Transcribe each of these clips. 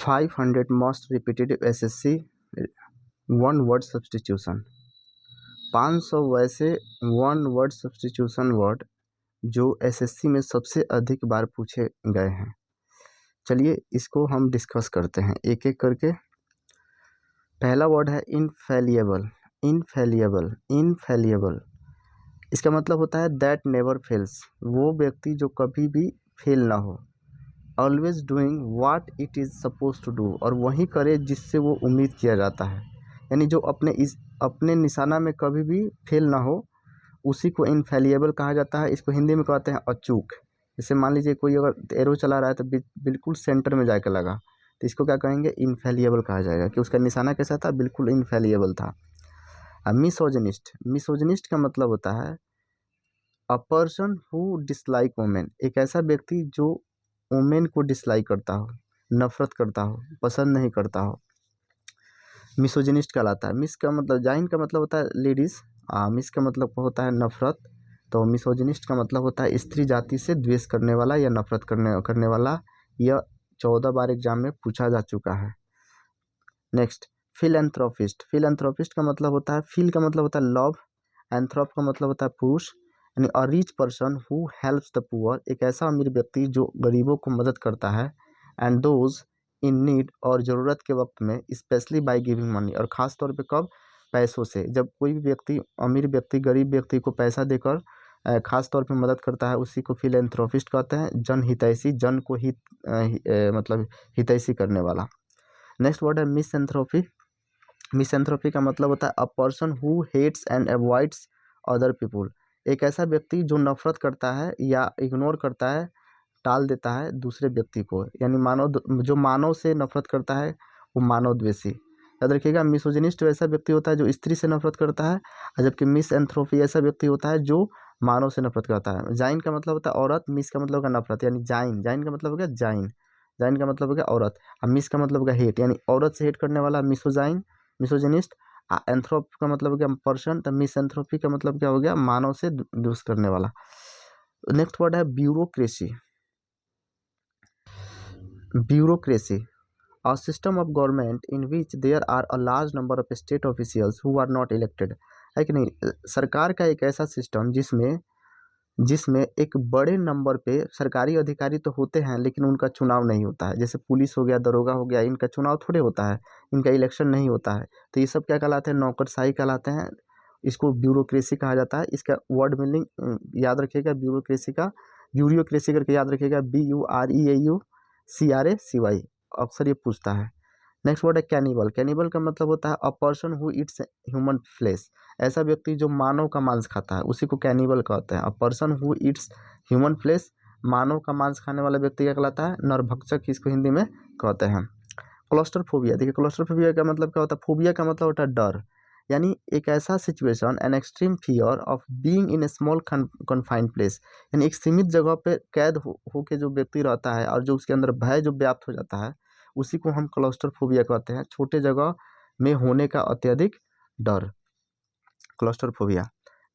500 most repetitive SSC one word substitution. 500 वैसे one word substitution word जो SSC में सबसे अधिक बार पूछे गए हैं। चलिए इसको हम डिस्कस करते हैं एक एक करके। पहला वर्ड है इनफेलिएबल। इनफेलिएबल, इनफेलिएबल इसका मतलब होता है दैट नेवर फेल्स, वो व्यक्ति जो कभी भी फेल ना हो। Always doing what it is suppose to do, और वही करे जिससे वो उम्मीद किया जाता है। यानी जो अपने निशाना में कभी भी फेल ना हो, उसी को इनफेलिएबल कहा जाता है। इसको हिंदी में कहते हैं अचूक। जैसे मान लीजिए कोई अगर एरो चला रहा है तो बिल्कुल सेंटर में जाकर लगा, तो इसको क्या कहेंगे, इनफेलिएबल कहा जाएगा कि उसका निशाना कैसा था, बिल्कुल इनफेलिएबल था। अब मिसोजिनिस्ट। मिसोजिनिस्ट का मतलब होता है a person who dislike women, एक ऐसा व्यक्ति जो वुमेन को डिसलाइक करता हो, नफरत करता हो, पसंद नहीं करता हो, मिसोजिनिस्ट कहलाता है। मिस का मतलब, जाइन का मतलब होता है लेडीज़, मिस का मतलब होता है नफरत, तो मिसोजिनिस्ट का मतलब होता है स्त्री जाति से द्वेष करने वाला या नफरत करने वाला। यह 14 बार एग्जाम में पूछा जा चुका है। Next, philanthropist. फिलैंथ्रोपिस्ट का मतलब होता है, फिल का मतलब होता है लव, एंथ्रोप का मतलब होता है पुरुष, यानी a rich person who helps the poor, एक ऐसा अमीर व्यक्ति जो गरीबों को मदद करता है। एंड दोज इन नीड, और ज़रूरत के वक्त में, स्पेशली बाय गिविंग मनी, और ख़ास तौर पे कब, पैसों से। जब कोई भी व्यक्ति, अमीर व्यक्ति गरीब व्यक्ति को पैसा देकर ख़ास तौर पे मदद करता है, उसी को फिलैंथ्रोपिस्ट कहते हैं। जन हितैषी, जन को मतलब हितैषी करने वाला। नेक्स्ट वर्ड है मिसएंथ्रोपी। मिसएंथ्रोपी का मतलब होता है a person who hates and avoids other people, एक ऐसा व्यक्ति जो नफरत करता है या इग्नोर करता है, टाल देता है दूसरे व्यक्ति को। यानी जो मानव से नफरत करता है वो मानव द्वेषी। याद रखिएगा, मिसोजिनिस्ट वैसा व्यक्ति होता है जो स्त्री से नफरत करता है, और जबकि मिसएंथ्रोपी ऐसा व्यक्ति होता है जो मानव से नफरत करता है। जाइन का मतलब होता है औरत, मिस का मतलब होगा नफरत, यानी जाइन। जाइन का मतलब हो गया जाइन, जाइन का मतलब हो गया औरत, और मिस का मतलब हो गया हेट, यानी औरत से हेट करने वाला मिसोजाइन, मिसोजिनिस्ट। एंथ्रोप का मतलब हो गया पर्सन, तो मिसएंथ्रोपी का मतलब क्या हो गया, मानव से द्वेष करने वाला। नेक्स्ट वर्ड है bureaucracy. Bureaucracy, a system of government in which there are a large number of state officials who are not elected, है कि नहीं। सरकार का एक ऐसा सिस्टम जिसमें जिसमें एक बड़े नंबर पे सरकारी अधिकारी तो होते हैं लेकिन उनका चुनाव नहीं होता है। जैसे पुलिस हो गया, दरोगा हो गया, इनका चुनाव थोड़े होता है, इनका इलेक्शन नहीं होता है। तो ये सब क्या कहलाते हैं, नौकरशाही कहलाते हैं। इसको ब्यूरोक्रेसी कहा जाता है। इसका वर्ड मीनिंग याद रखिएगा, ब्यूरोक्रेसी का, ब्यूरोक्रेसी करके याद रखिएगा, BUREAUCRACY, अक्सर ये पूछता है। नेक्स्ट वर्ड है कैनिबल। कैनिबल का मतलब होता है a person who eats human flesh, ऐसा व्यक्ति जो मानव का मांस खाता है, उसी को कैनिबल कहते हैं। A person who eats human flesh, मानव का मांस खाने वाला व्यक्ति क्या कहलाता है, नरभक्षक, इसको हिंदी में कहते हैं। क्लस्टरफोबिया। देखिए क्लस्टरफोबिया का मतलब क्या होता है, फोबिया का मतलब होता है डर, यानी एक ऐसा situation, an extreme fear of being in A small confined place, यानी एक सीमित जगह पे कैद होके जो व्यक्ति रहता है और जो उसके अंदर भय जो व्याप्त हो जाता है, उसी को हम क्लस्टरफोबिया कहते हैं। छोटे जगह में होने का अत्यधिक डर, क्लस्टरफोबिया।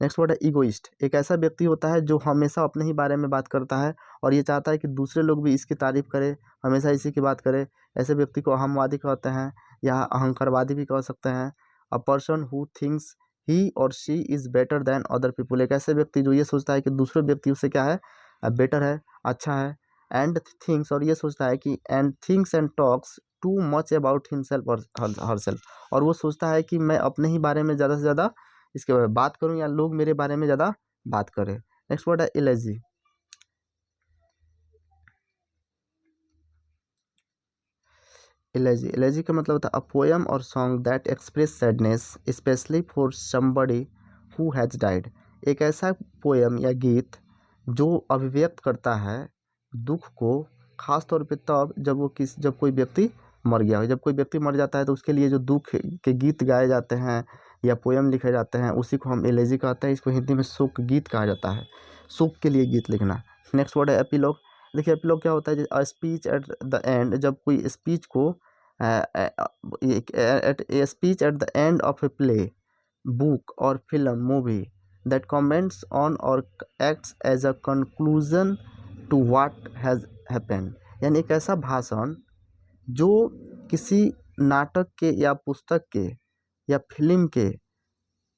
नेक्स्ट वर्ड है ईगोइस्ट। एक ऐसा व्यक्ति होता है जो हमेशा अपने ही बारे में बात करता है और ये चाहता है कि दूसरे लोग भी इसकी तारीफ करें, हमेशा इसी की बात करें। ऐसे व्यक्ति को अहमवादी कहते हैं या अहंकारवादी भी कह सकते हैं। A person who thinks he और she is better than other people, एक ऐसे व्यक्ति जो ये सोचता है कि दूसरे व्यक्ति उससे क्या है, बेटर है, अच्छा है। एंड थिंक्स, और ये सोचता है कि and thinks and talks too much about himself और हरसेल्फ, और वो सोचता है कि मैं अपने ही बारे में ज़्यादा से ज़्यादा इसके बारे में बात करूं या लोग मेरे बारे में ज़्यादा बात करें। नेक्स्ट वर्ड है इलेजी। इलेजी, इलेजी का मतलब होता है अ पोएम और song that express sadness specially for somebody who has died, एक ऐसा पोएम या गीत जो अभिव्यक्त करता है दुख को, खास तौर पे तब जब कोई व्यक्ति मर गया हो। जब कोई व्यक्ति मर जाता है तो उसके लिए जो दुख के गीत गाए जाते हैं या पोएम लिखे जाते हैं, उसी को हम एलेजी कहते हैं। इसको हिंदी में शोक गीत कहा जाता है, शोक के लिए गीत लिखना। नेक्स्ट वर्ड है एपिलॉग। देखिए एपिलॉग क्या होता है, a speech at the end, जब कोई स्पीच को at a speech at the end of a play, book और film, movie that comments on और acts as a conclusion to what has happened, यानी एक ऐसा भाषण जो किसी नाटक के या पुस्तक के या फिल्म के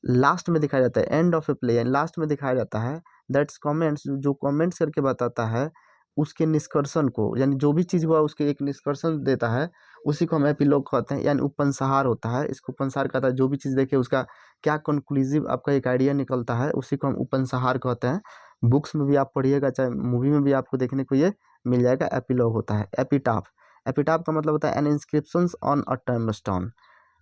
लास्ट में दिखाया जाता है, एंड ऑफ ए प्ले यानी लास्ट में दिखाया जाता है, दैट्स कमेंट्स, जो कमेंट्स करके बताता है उसके निष्कर्षण को, यानी जो भी चीज़ हुआ उसके एक निष्कर्षण देता है, उसी को हम एपिलॉग कहते हैं, यानी उपसंहार होता है। इसको उपसंहार कहता है, जो भी चीज़ देखे उसका क्या कंक्लूसिव आपका एक आइडिया निकलता है, उसी को हम उपसंहार कहते हैं। बुक्स में भी आप पढ़िएगा, चाहे मूवी में भी आपको देखने को ये मिल जाएगा, एपिलॉग होता है। एपिटाफ, एपिटाफ का मतलब होता है एन इंस्क्रिप्शन ऑन अ टर्मस्टोन।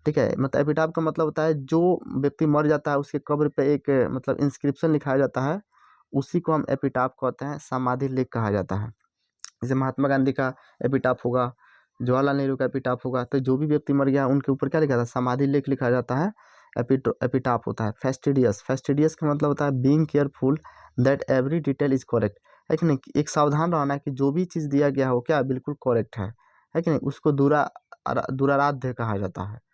ठीक है, मतलब एपिटाफ का मतलब होता है जो व्यक्ति मर जाता है उसके कब्र पे एक मतलब इंस्क्रिप्शन लिखाया जाता है, उसी को हम एपिटाफ कहते हैं। समाधि लेख कहा जाता है। जैसे महात्मा गांधी का एपिटाफ होगा, जवाहरलाल नेहरू का एपिटाफ होगा, तो जो भी व्यक्ति मर गया उनके ऊपर क्या लिखा था, समाधि लेख लिखा जाता है, एपिटाफ होता है। फेस्टिडियस, फेस्टिडियस का मतलब होता है being careful that every detail is correct, है कि नहीं, एक सावधान रहना कि जो भी चीज़ दिया गया हो क्या बिल्कुल करेक्ट है कि नहीं, उसको दुराराध्य कहा जाता है।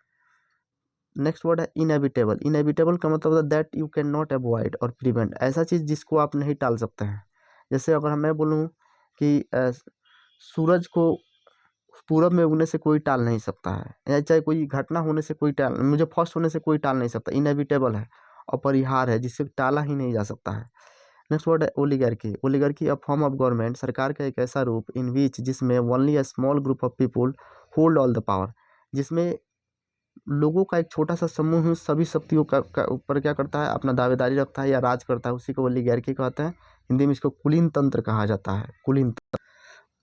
नेक्स्ट वर्ड है इनएविटेबल, इनएविटेबल का मतलब होता है that you can not avoid और प्रिवेंट, ऐसा चीज़ जिसको आप नहीं टाल सकते हैं। जैसे अगर मैं बोलूँ कि सूरज को पूरब में उगने से कोई टाल नहीं सकता है, या चाहे कोई घटना होने से कोई टाल, मुझे फर्स्ट होने से कोई टाल नहीं सकता, इनएविटेबल है, अपरिहार्य है, जिससे टाला ही नहीं जा सकता है। नेक्स्ट वर्ड है oligarchy, oligarchy a form of government, सरकार का एक ऐसा रूप इन विच जिसमें only a small group of people hold all the power, जिसमें लोगों का एक छोटा सा समूह सभी शक्तियों का ऊपर क्या करता है, अपना दावेदारी रखता है या राज करता है, उसी को ओलिगार्की कहते हैं। हिंदी में इसको कुलीन तंत्र कहा जाता है, कुलीन।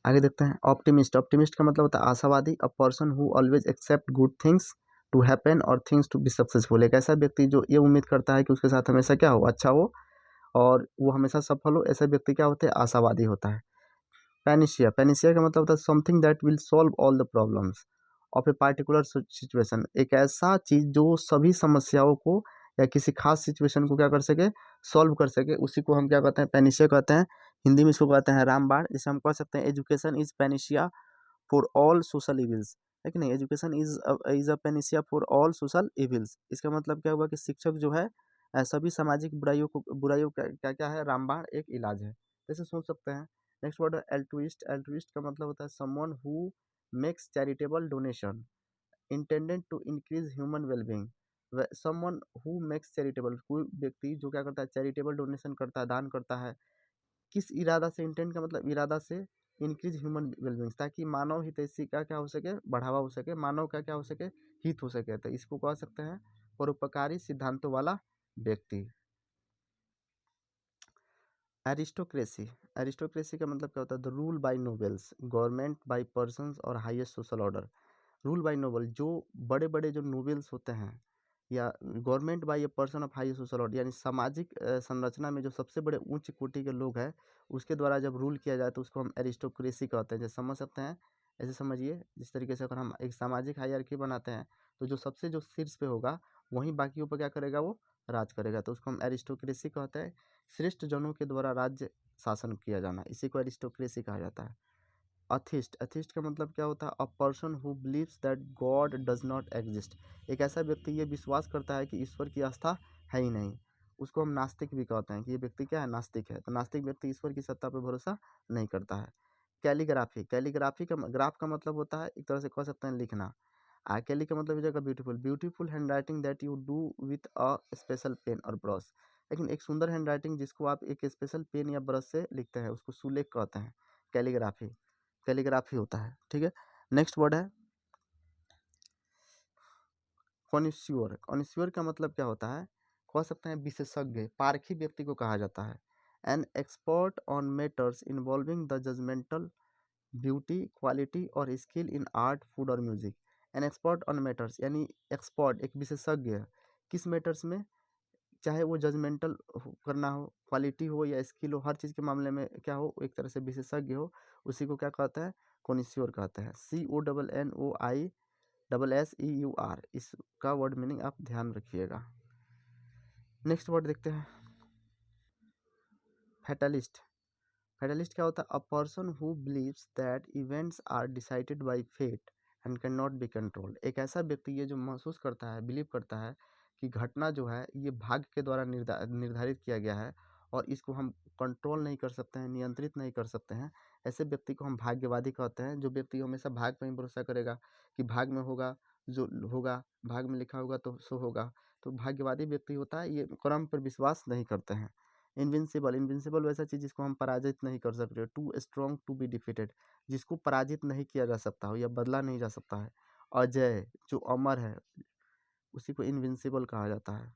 आगे देखते हैं ऑप्टिमिस्ट, ऑप्टिमिस्ट का मतलब होता है आशावादी, a person who always expect good things to happen और थिंग्स टू बी सक्सेसफुल, एक ऐसा व्यक्ति जो ये उम्मीद करता है कि उसके साथ हमेशा क्या हो, अच्छा हो और वो हमेशा सफल हो, ऐसा व्यक्ति क्या होता है, आशावादी होता है। पैनिशिया, पैनिशिया का मतलब होता है something that will solve all the problems of a particular situation, एक ऐसा चीज़ जो सभी समस्याओं को या किसी खास सिचुएशन को क्या कर सके, सॉल्व कर सके, उसी को हम क्या कहते हैं, पैनिशिया कहते हैं। हिंदी में इसको कहते हैं रामबाण। जैसे हम कह सकते हैं education is panacea for all social evils, है कि नहीं, education is a panacea for all social evils. इसका मतलब क्या हुआ कि शिक्षक जो है सभी सामाजिक बुराइयों का क्या क्या है, रामबाण एक इलाज है, जैसे सोच सकते हैं। नेक्स्ट वर्ड है एल्ट्रुइस्ट, एल्ट्रुइस्ट का मतलब होता है someone who makes charitable donation intended to increase human wellbeing, someone who makes charitable, कोई व्यक्ति जो क्या करता है, चैरिटेबल डोनेशन करता है, दान करता है, किस इरादा से, इंटेंट का मतलब इरादा से, इंक्रीज ह्यूमन वेलबींग, ताकि मानव हितैषी का क्या हो सके, बढ़ावा हो सके, मानव का क्या हो सके, हित हो सके, तो इसको कह सकते हैं परोपकारी सिद्धांतों वाला व्यक्ति। एरिस्टोक्रेसी, एरिस्टोक्रेसी का मतलब क्या होता है, the rule by nobles, government by persons और highest social order. Rule by noble, जो बड़े बड़े जो नोबल्स होते हैं, या government by a person of high social order, यानी सामाजिक संरचना में जो सबसे बड़े उच्च कोटि के लोग हैं उसके द्वारा जब रूल किया जाए तो उसको हम एरिस्टोक्रेसी कहते हैं। जैसे समझ सकते हैं, ऐसे समझिए जिस तरीके से अगर हम एक सामाजिक हायरार्की बनाते हैं तो जो सबसे जो शीर्ष पे होगा वहीं बाकियों पर क्या करेगा, वो राज करेगा, तो उसको हम एरिस्टोक्रेसी कहते हैं। श्रेष्ठ जनों के द्वारा राज्य शासन किया जाना, इसी को एरिस्टोक्रेसी कहा जाता है। अथिस्ट, अथिस्ट का मतलब क्या होता है, a person who believes that God does not exist, एक ऐसा व्यक्ति ये विश्वास करता है कि ईश्वर की आस्था है ही नहीं, उसको हम नास्तिक भी कहते हैं कि ये व्यक्ति क्या है, नास्तिक है। तो नास्तिक व्यक्ति ईश्वर की सत्ता पर भरोसा नहीं करता है। कैलीग्राफी, कैलीग्राफी का ग्राफ का मतलब होता है एक तरह से कह सकते हैं लिखना। कैली का मतलब हो जाएगा beautiful, beautiful hand writing that you do with a special pen और ब्रश, लेकिन एक सुंदर हैंड राइटिंग जिसको आप एक स्पेशल पेन या ब्रश से लिखते हैं उसको सुलेख कहते हैं, कैलीग्राफी, कैलीग्राफी होता है। ठीक है, नेक्स्ट वर्ड है कॉनिस्योर, कॉनिस्योर का मतलब क्या होता है, कह सकते हैं विशेषज्ञ, पारखी व्यक्ति को कहा जाता है। An expert on matters involving the judgemental beauty quality और स्किल इन आर्ट फूड और music. An expert on matters, यानी एक्सपर्ट एक विशेषज्ञ है किस मैटर्स में, चाहे वो जजमेंटल करना हो, क्वालिटी हो या स्किल हो, हर चीज़ के मामले में क्या हो, एक तरह से विशेषज्ञ हो, उसी को क्या कहता है, कोनिश्योर कहता है। CONNOISSEUR, इसका वर्ड मीनिंग आप ध्यान रखिएगा। नेक्स्ट वर्ड देखते हैं फैटलिस्ट, फैटलिस्ट क्या होता है, a person who believes that events are decided by fate and can not be controlled, एक ऐसा व्यक्ति ये जो महसूस करता है, बिलीव करता है कि घटना जो है ये भाग्य के द्वारा निर्धारित किया गया है और इसको हम कंट्रोल नहीं कर सकते हैं, नियंत्रित नहीं कर सकते हैं, ऐसे व्यक्ति को हम भाग्यवादी कहते हैं। जो व्यक्ति हमेशा भाग्य पर ही भरोसा करेगा कि भाग्य में होगा जो होगा, भाग्य में लिखा होगा तो सो होगा, तो भाग्यवादी व्यक्ति होता है। ये कर्म पर विश्वास नहीं करते हैं। इनविंसिबल, इनविंसिबल वैसा चीज़ जिसको हम पराजित नहीं कर सकते। Too strong to be defeated, जिसको पराजित नहीं किया जा सकता हो या बदला नहीं जा सकता है। अजय, जो अमर है, उसी को इनविंसिबल कहा जाता है।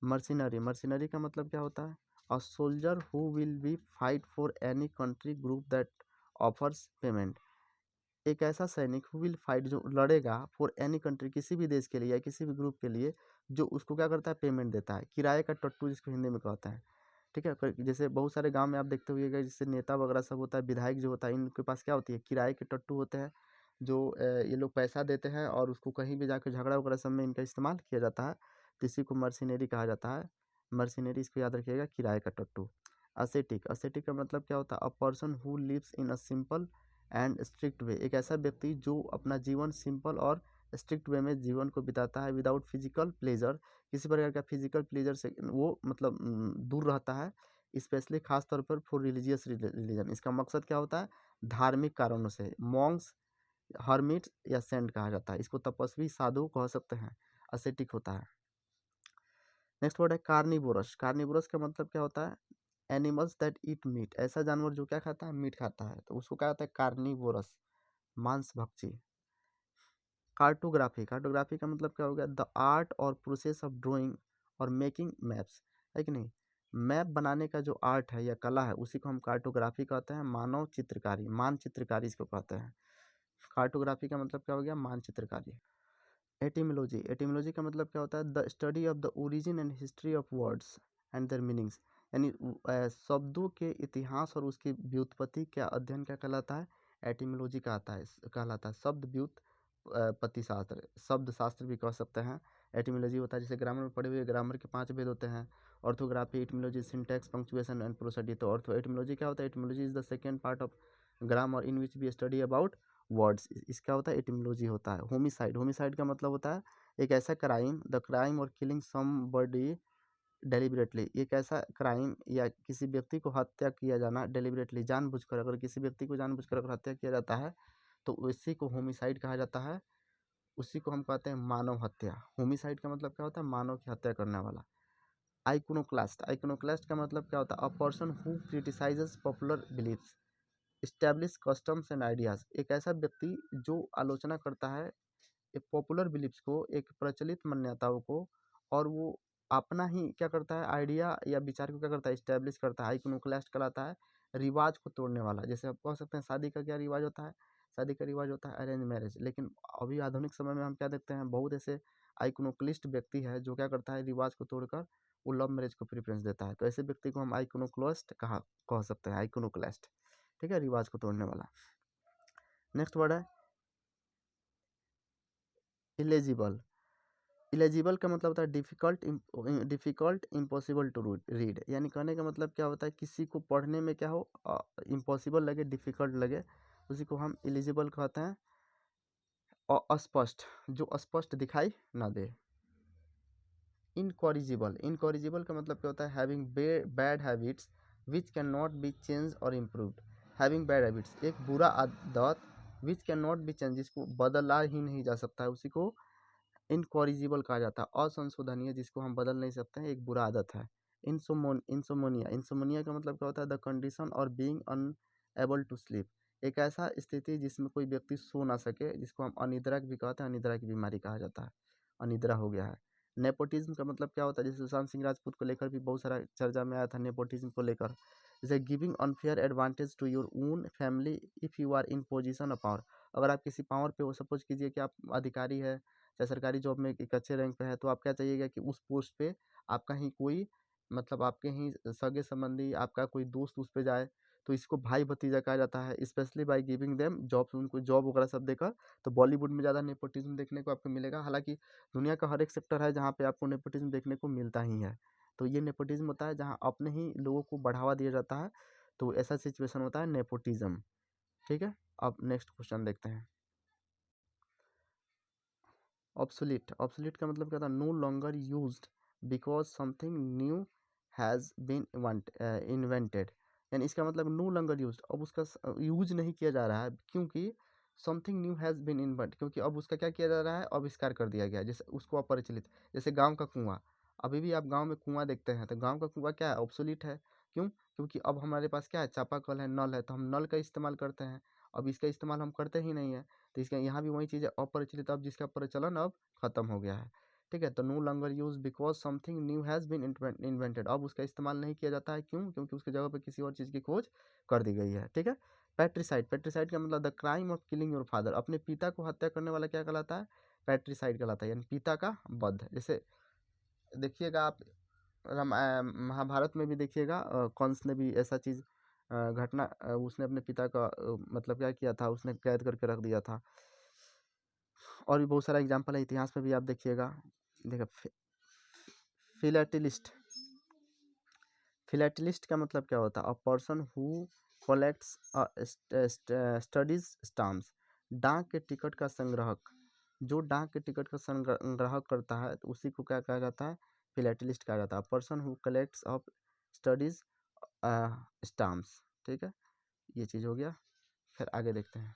मर्सिनरी, मर्सिनरी का मतलब क्या होता है? A soldier who will be fight for any country group that offers payment. एक ऐसा सैनिक हु विल फाइट, जो लड़ेगा फॉर एनी कंट्री, किसी भी देश के लिए या किसी भी ग्रुप के लिए, जो उसको क्या करता है, पेमेंट देता है। किराए का टट्टू जिसको हिंदी में कहते हैं। ठीक है, जैसे बहुत सारे गांव में आप देखते होइएगा, जैसे नेता वगैरह सब होता है, विधायक जो होता है, इनके पास क्या होती है, किराए के टट्टू होते हैं। जो ये लोग पैसा देते हैं और उसको कहीं भी जाकर झगड़ा वगैरह सब में इनका इस्तेमाल किया जाता है। तो इसी को मर्सिनरी कहा जाता है। मर्सिनरी, इसको याद रखिएगा, किराए का टट्टू। असेटिक, असेटिक का मतलब क्या होता है? A person who lives in a simple and strict way. एक ऐसा व्यक्ति जो अपना जीवन सिंपल और स्ट्रिक्ट वे में जीवन को बिताता है। विदाउट फिजिकल प्लेजर, किसी प्रकार का फिजिकल प्लेजर से वो मतलब दूर रहता है। स्पेशली खास तौर पर फॉर रिलीजियस रिलीजन, इसका मकसद क्या होता है? धार्मिक कारणों से। मॉन्क्स, हर्मिट या सेंट कहा जाता है। इसको तपस्वी, साधु कह सकते हैं। असेटिक होता है। नेक्स्ट वर्ड है कार्निवोरस। कार्निवोरस का मतलब क्या होता है? एनिमल्स दैट ईट मीट, ऐसा जानवर जो क्या खाता है? मीट खाता है, तो उसको क्या होता है? कार्निवोरस, मांस भक्षी। कार्टोग्राफी, कार्टोग्राफी का मतलब क्या हो गया? द आर्ट और प्रोसेस ऑफ ड्राइंग और मेकिंग मैप्स, है कि नहीं? मैप बनाने का जो आर्ट है या कला है, उसी को हम कार्टोग्राफी कहते हैं। मानव चित्रकारी, मानचित्रकारी इसको कहते हैं। कार्टोग्राफी का मतलब क्या हो गया? मानचित्रकारी। एटिमोलॉजी, एटिमोलॉजी का मतलब क्या होता है? The study of the origin and history of words and there meanings, यानी शब्दों के इतिहास और उसकी व्युत्पत्ति का अध्ययन क्या कहलाता है? एटिमोलॉजी कहलाता है। शब्द व्युत्पत्ति शास्त्र, शब्द शास्त्र भी कह सकते हैं। एटिमोलॉजी होता है, जैसे ग्रामर में पढ़े हुए ग्रामर के 5 भेद होते हैं। Orthography, etymology, syntax, punctuation and prosody. तो एटिमोलॉजी क्या होता है? Etymology is the second part of grammar in which we study about words. इसका होता है एटिमोलॉजी होता है। होमिसाइड, होमिसाइड का मतलब होता है एक ऐसा क्राइम, द क्राइम और किलिंग समबडी डेलिबरेटली, एक ऐसा क्राइम या किसी व्यक्ति को हत्या किया जाना डेलिबरेटली, जानबूझकर। अगर किसी व्यक्ति को जानबूझकर अगर हत्या किया जाता है तो उसी को होमिसाइड कहा जाता है। उसी को हम कहते हैं मानव हत्या। होमिसाइड का मतलब क्या होता है? मानव की हत्या करने वाला। आइकोनोक्लास्ट, आइकोनोक्लास्ट का मतलब क्या होता है? A person who criticises popular beliefs, establish customs and ideas. एक ऐसा व्यक्ति जो आलोचना करता है एक पॉपुलर बिलीफ्स को, एक प्रचलित मान्यताओं को, और वो अपना ही क्या करता है? आइडिया या विचार को क्या करता है? इस्टेब्लिश करता है। आइकोनोक्लास्ट कहलाता है रिवाज को तोड़ने वाला। जैसे आप कह सकते हैं शादी का क्या रिवाज होता है? शादी का रिवाज होता है अरेंज मैरिज। लेकिन अभी आधुनिक समय में हम क्या देखते हैं? बहुत ऐसे आइकोनोक्लिस्ट व्यक्ति है जो क्या करता है? रिवाज को तोड़कर वो लव मैरिज को प्रेफरेंस देता है। तो ऐसे व्यक्ति को हम आइकोनोक्लास्ट कह सकते हैं, आइकोनोक्लास्ट। ठीक है, रिवाज को तोड़ने वाला। नेक्स्ट वर्ड है इलेजिबल। इलेजिबल का मतलब होता है difficult, difficult, impossible to read. यानी कहने का मतलब क्या होता है? किसी को पढ़ने में क्या हो, इम्पॉसिबल लगे, डिफ़िकल्ट लगे, उसी को हम इलिजिबल कहते हैं। और अस्पष्ट, जो अस्पष्ट दिखाई ना दे। इनकॉरिजिबल, इनकॉरिजिबल का मतलब क्या होता है? Having bad habits which can not B change और इम्प्रूव्ड। हैविंग बैड हैबिट्स, एक बुरा आदत, which can not B change, जिसको बदला ही नहीं जा सकता है, उसी को इनकॉरिजिबल कहा जाता है। असंशोधनीय, जिसको हम बदल नहीं सकते हैं, एक बुरा आदत है। इंसोमोनिया, इंसोमोनिया का मतलब क्या होता है? द कंडीशन और बीइंग अनएबल टू स्लीप, एक ऐसा स्थिति जिसमें कोई व्यक्ति सो ना सके, जिसको हम अनिद्रा भी कहते हैं। अनिद्रा की बीमारी कहा जाता है, अनिद्रा हो गया है। नेपोटिज्म का मतलब क्या होता है? जैसे सुशांत सिंह राजपूत को लेकर भी बहुत सारा चर्चा में आया था, नेपोटिज्म को लेकर। जैसे giving unfair advantage to your own family if you are in position of power. अगर आप किसी पावर पे हो, सपोज कीजिए कि आप अधिकारी है, चाहे सरकारी जॉब में एक अच्छे रैंक पे है, तो आप क्या चाहिएगा कि उस पोस्ट पे आपका ही कोई मतलब आपके ही सगे संबंधी, आपका कोई दोस्त उस पे जाए। तो इसको भाई भतीजा कहा जाता है। Specially by giving them jobs, उनको जॉब वगैरह सब देकर। तो बॉलीवुड में ज़्यादा नेपोटिज्म देखने को आपको मिलेगा। हालांकि दुनिया का हर एक सेक्टर है जहाँ पे आपको नेपोटिज्म देखने को मिलता ही है। तो ये नेपोटिज्म होता है जहाँ अपने ही लोगों को बढ़ावा दिया जाता है। तो ऐसा सिचुएशन होता है नेपोटिज्म। ठीक है, अब नेक्स्ट क्वेश्चन देखते हैं। ऑब्सोलीट, ऑब्सोलीट का मतलब क्या था? No longer used because something new has been invented. यानी इसका मतलब नो लॉन्गर यूज्ड, अब उसका यूज नहीं किया जा रहा है, क्योंकि something new has been invent, क्योंकि अब उसका क्या किया जा रहा है, आविष्कार कर दिया गया है, जैसे उसको अपरिचलित। जैसे गाँव का कुआँ, अभी भी आप गाँव में कुआँ देखते हैं तो गाँव का कुआँ क्या है, ऑब्सोलीट है। क्यों? क्योंकि अब हमारे पास क्या है, चापाकल है, नल है, तो हम नल का इस्तेमाल करते हैं। अब इसका इस्तेमाल हम करते ही नहीं है, तो इसका यहाँ भी वही चीज़ है, अपरिचलित, अब जिसका प्रचलन अब खत्म हो गया है। ठीक है, तो no longer use because something new has been invented, अब उसका इस्तेमाल नहीं किया जाता है। क्यों? क्योंकि उसकी जगह पे किसी और चीज़ की खोज कर दी गई है। ठीक है। पैट्रिसाइड, पैट्रिसाइड का मतलब the crime of killing your father, अपने पिता को हत्या करने वाला क्या कहलाता है, पैट्रिसाइड कहलाता है, यानी पिता का वध। जैसे देखिएगा आप महाभारत में भी देखिएगा, कंस ने भी ऐसा चीज़ घटना, उसने अपने पिता का मतलब क्या किया था, उसने कैद करके रख दिया था। और भी बहुत सारा एग्जाम्पल है, इतिहास में भी आप देखिएगा। देखिए फिलेटलिस्ट, फिलेटलिस्ट का मतलब क्या होता है, a person who collects studies stamps, डाक के टिकट का संग्राहक, जो डाक के टिकट का संग्राहक करता है तो उसी को क्या कहा जाता है, फिलेटलिस्ट कहा जाता है, person who collects of studies stamps. ठीक है, ये चीज़ हो गया। फिर आगे देखते हैं।